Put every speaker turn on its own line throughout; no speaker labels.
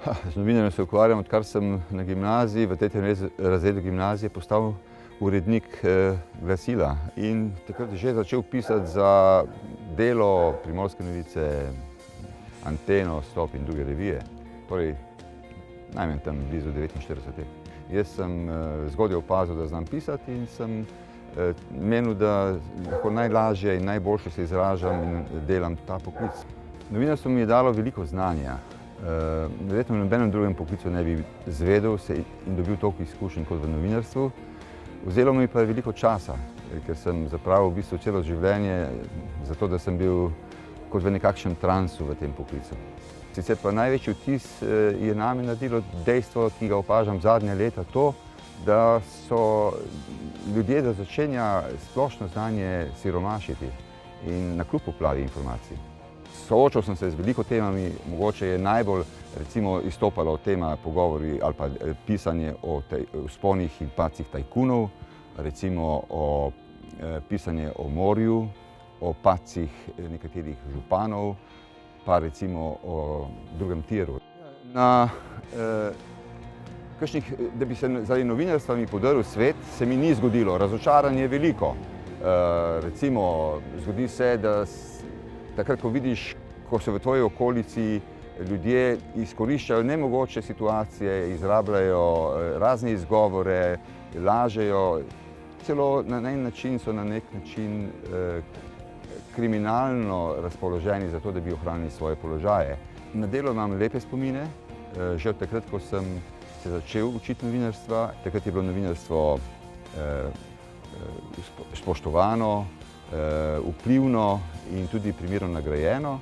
Z novinarjem se ukvarjam, odkar sem na gimnaziji, v 3. razredu gimnazije postal urednik glasila. In takrat že začel pisati za Delo, Primorske novice, Anteno, Stop in druge revije. Torej, najmanj tam blizu 49 let. Jaz sem zgodaj opazil, da znam pisati in sem menil, da lahko najlažje in najboljše se izražam in delam ta poklic. Novinarstvo mi je dalo veliko znanja. Verjetno v nobenem drugem poklicu ne bi izvedel in dobil toliko izkušenj kot v novinarstvu. Vzelo mi pa je veliko časa, ker sem zapravil v bistvu celo življenje zato, da sem bil kot v nekakšnem transu v tem poklicu. Sicer pa največji vtis je name naredilo dejstvo, ki ga opažam zadnja leta, to, da so ljudje, da začenja splošno znanje siromašiti in nakljub poplavi informacij. Soočal sem se z veliko temami, mogoče je najbolj recimo izstopala tema pogovori ali pa pisanje o vzponih in padcih tajkunov, recimo o pisanje o morju, o padcih nekaterih županov, pa recimo o drugem tiru. Da bi se zaradi novinarstva mi podaril svet, se mi ni zgodilo. Razočaranje je veliko. Recimo, zgodi se, da takrat, ko vidiš, ko se v tvoji okolici ljudje izkoriščajo nemogoče situacije, izrabljajo razne izgovore, lažejo, celo na en način so na nek način kriminalno razpoloženi za to, da bi ohranili svoje položaje. Na delo imam lepe spomine, že od takrat, ko sem se začel učiti novinarstva. Takrat je bilo novinarstvo spoštovano, vplivno in tudi primerno nagrajeno.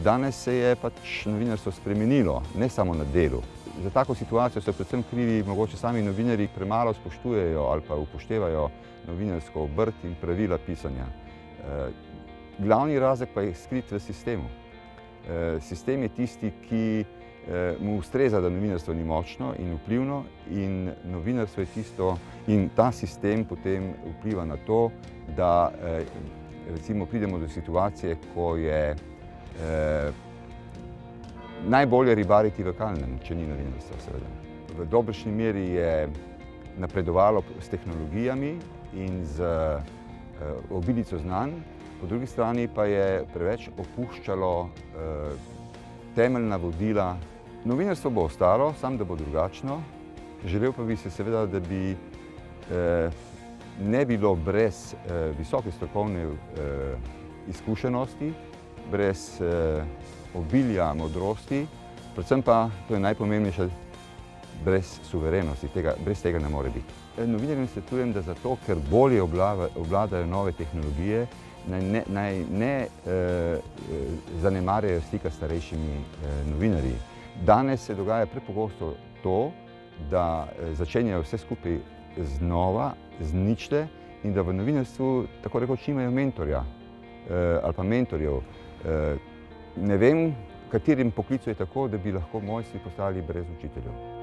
Danes se je pač novinarstvo spremenilo, ne samo na delu. Za tako situacijo so predvsem krivi mogoče sami novinarji, ki premalo spoštujejo ali pa upoštevajo novinarsko obrt in pravila pisanja. Glavni razlog pa je skrit v sistemu. Sistem je tisti, ki mu ustreza, da novinarstvo ni močno in vplivno, in novinarstvo je tisto, in ta sistem potem vpliva na to, da recimo pridemo do situacije, ko je najbolje ribariti v kalnem, če ni novinarstva, seveda. V dobršni meri je napredovalo s tehnologijami in z obilico znanj, po drugi strani pa je preveč opuščalo temeljna vodila. Novinarstvo bo ostalo, samo da bo drugačno. Želel pa bi se seveda, da bi ne bilo brez visoke strokovne izkušenosti, brez obilja modrosti, predvsem pa, to je najpomembnejše, brez suverenosti. Brez tega ne more biti. Novinarjem svetujem, da zato, ker bolje obvladajo nove tehnologije, naj ne zanemarjajo stika s starejšimi novinarji. Danes se dogaja prepogosto to, da začenjajo vse skupaj znova, z ničle, in da v novinarstvu tako rekoč nimajo mentorja ali pa mentorjev. Ne vem, v katerem poklicu je tako, da bi lahko mojstri postali brez učiteljev.